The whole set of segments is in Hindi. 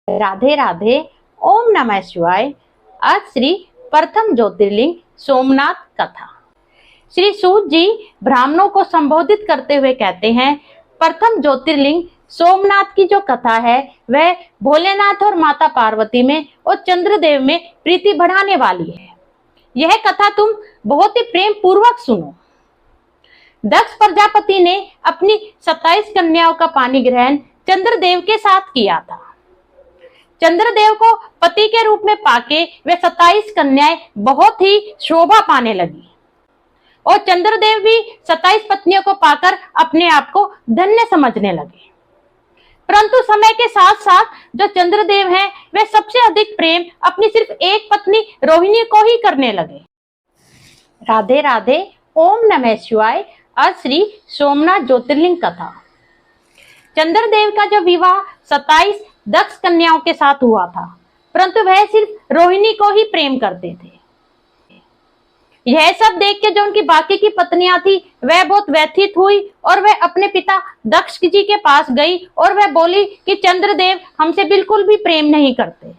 राधे राधे। ओम नमः शिवाय। आज श्री प्रथम ज्योतिर्लिंग सोमनाथ कथा। श्री सूत जी ब्राह्मणों को संबोधित करते हुए कहते हैं, प्रथम ज्योतिर्लिंग सोमनाथ की जो कथा है वह भोलेनाथ और माता पार्वती में और चंद्रदेव में प्रीति बढ़ाने वाली है। यह कथा तुम बहुत ही प्रेम पूर्वक सुनो। दक्ष प्रजापति ने अपनी 27 कन्याओं का पानी ग्रहण चंद्रदेव के साथ किया था। चंद्रदेव को पति के रूप में पाके वे 27 कन्याएं बहुत ही शोभा पाने लगी और चंद्रदेव भी 27 पत्नियों को पाकर अपने आप को धन्य समझने लगे। परंतु समय के साथ साथ जो चंद्रदेव हैं वे सबसे अधिक प्रेम अपनी सिर्फ एक पत्नी रोहिणी को ही करने लगे। राधे राधे। ओम नमः शिवाय। आज श्री सोमनाथ ज्योतिर्लिंग कथा। चंद्रदेव का जो विवाह 27 दक्ष कन्याओं के साथ हुआ था, परंतु वह सिर्फ रोहिणी को ही प्रेम करते थे। यह सब देख के जो उनकी बाकी की पत्नियां थी वह बहुत व्यथित हुई और वह अपने पिता दक्ष जी के पास गई और वह बोली कि चंद्रदेव हमसे बिल्कुल भी प्रेम नहीं करते।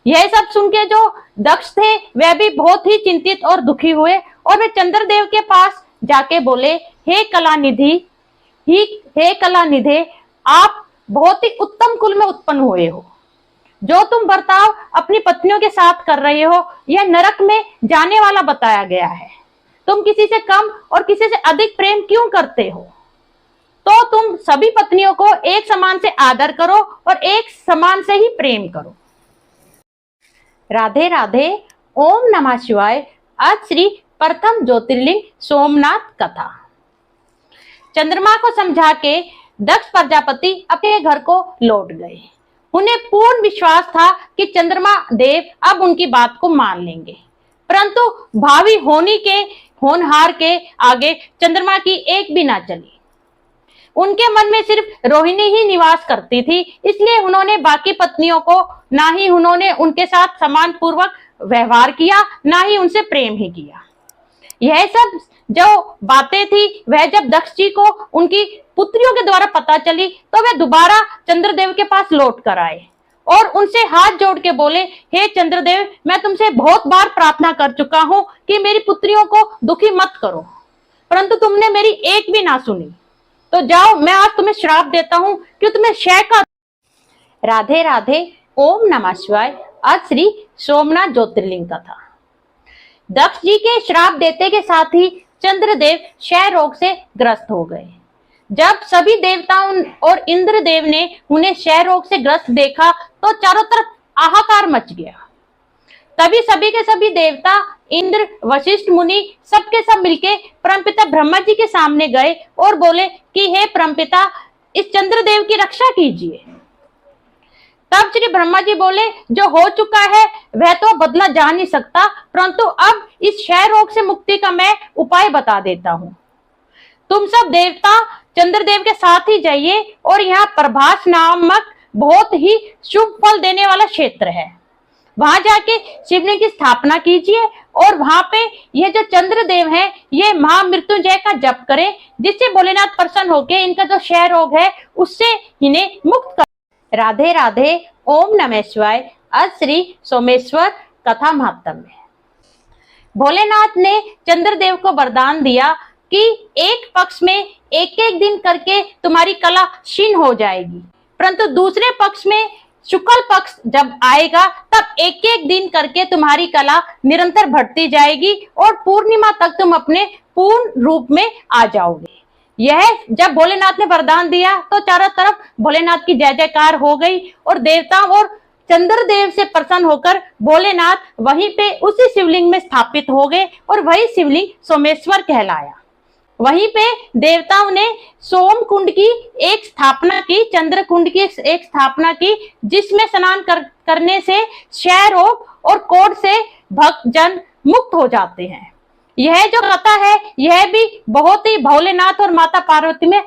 यह सब सुन के जो दक्ष थे वह भी बहुत ही चिंतित और दुखी हुए और वे चंद्रदेव के पास जाके बोले, हे कलानिधे, आप बहुत ही उत्तम कुल में उत्पन्न हुए हो। जो तुम बर्ताव अपनी पत्नियों के साथ कर रहे हो यह नरक में जाने वाला बताया गया है। तुम किसी से कम और किसी से अधिक प्रेम क्यों करते हो? तो तुम सभी पत्नियों को एक समान से आदर करो और एक समान से ही प्रेम करो। राधे राधे। ओम नमः शिवाय। आज श्री प्रथम ज्योतिर्लिंग सोमनाथ कथा। चंद्रमा को समझा के दक्ष प्रजापति अपने घर को लौट गए। उन्हें पूर्ण विश्वास था कि चंद्रमा देव अब उनकी बात को मान लेंगे, परंतु भावी होनहार के आगे चंद्रमा की एक भी ना चली। उनके मन में सिर्फ रोहिणी ही निवास करती थी, इसलिए उन्होंने बाकी पत्नियों को ना ही उन्होंने उनके साथ समान पूर्वक व्यवहार किया, ना ही उनसे प्रेम ही किया। यह सब जो बातें थी वह जब दक्ष जी को उनकी पुत्रियों के द्वारा पता चली तो वे दोबारा चंद्रदेव के पास लौट कर आए और उनसे हाथ जोड़ के बोले, हे चंद्रदेव, मैं तुमसे बहुत बार प्रार्थना कर चुका हूं कि मेरी पुत्रियों को दुखी मत करो, परंतु तुमने मेरी एक भी ना सुनी। तो जाओ, मैं आज तुम्हें श्राप देता हूं कि तुम्हें क्षय का। राधे राधे। ओम नमः शिवाय। आज श्री सोमनाथ ज्योतिर्लिंग कथा। दक्ष जी के श्राप देते के साथ ही चंद्रदेव क्षय रोग से ग्रस्त हो गए। जब सभी देवताओं और इंद्रदेव ने उन्हें क्षय रोग से ग्रस्त देखा तो चारों तरफ हाहाकार मच गया। तभी सभी के सभी देवता, इंद्र, वशिष्ठ मुनि सबके सब मिलके परमपिता ब्रह्मा जी के सामने गए और बोले कि हे परमपिता, इस चंद्रदेव की रक्षा कीजिए। तब श्री ब्रह्मा जी बोले, जो हो चुका है वह तो बदला जा नहीं सकता, परंतु अब इस क्षय रोग से मुक्ति का मैं उपाय बता देता हूँ। तुम सब देवता चंद्रदेव के साथ ही जाइए और यहाँ प्रभास नामक बहुत ही शुभ फल देने वाला क्षेत्र है, वहां जाके शिवलिंग की स्थापना कीजिए और वहां पे ये जो चंद्रदेव हैं ये महामृत्युंजय का जप करें, जिससे भोलेनाथ प्रसन्न होके इनका जो क्षय रोग है उससे इन्हें मुक्त कर। राधे राधे। ओम नमः शिवाय। आज श्री सोमेश्वर कथा महात्म्य। भोलेनाथ ने चंद्रदेव को वरदान दिया कि एक पक्ष में एक एक दिन करके तुम्हारी कला क्षीण हो जाएगी, परंतु दूसरे पक्ष में शुक्ल पक्ष जब आएगा तब एक एक दिन करके तुम्हारी कला निरंतर बढ़ती जाएगी और पूर्णिमा तक तुम अपने पूर्ण रूप में आ जाओगे। यह जब भोलेनाथ ने वरदान दिया तो चारों तरफ भोलेनाथ की जय जयकार हो गई और देवता और चंद्रदेव से प्रसन्न होकर भोलेनाथ वहीं पे उसी शिवलिंग में स्थापित हो गए और वही शिवलिंग सोमेश्वर कहलाया। वहीं पे देवताओं ने सोम कुंड की एक स्थापना की, चंद्र कुंड की एक स्थापना की, जिसमें स्नान करने से क्षय रोग और कोढ़ से भक्त जन मुक्त हो जाते हैं। यह जो कथा है यह भी बहुत ही भोलेनाथ और माता पार्वती में